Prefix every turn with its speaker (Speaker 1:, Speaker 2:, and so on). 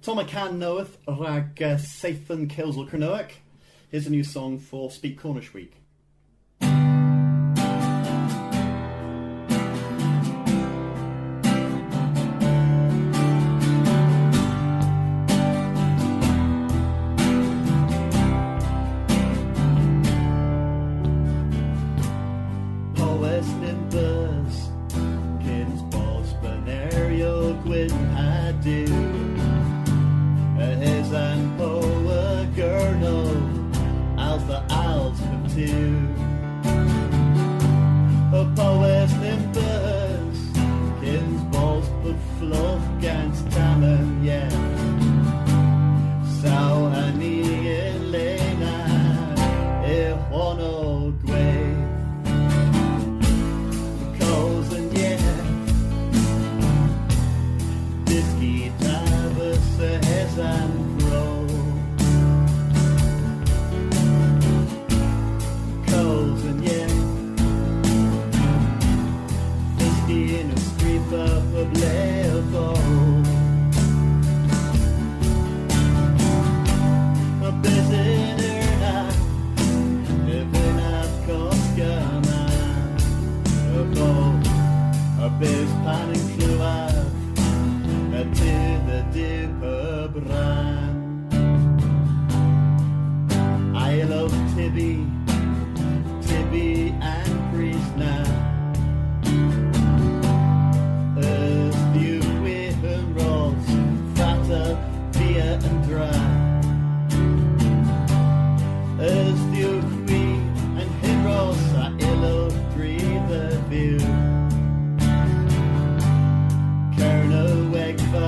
Speaker 1: Tom McCann knoweth rag Saithan Kills or Cronoic. Here's a new song for Speak Cornish Week. Powys Nimbus, Kins Bos Benario Gwyn Hadu. His and Poa Gurno, as the Isles come to. Powys Nimbus, Kins Bos but Fluff against Tamon, yeah. Sao Hani Elena, Ehono Gway. And grow coals and yeah, fisky in a street of a bleo. A visitor now, living at Coscana, a biz panning flew out to the dipper brand. I love Tibby and Priest now. As the Wihan rolls, fatter, beer and dry. As the Queen and him rolls, I love breathe the view. Kerno Wegva,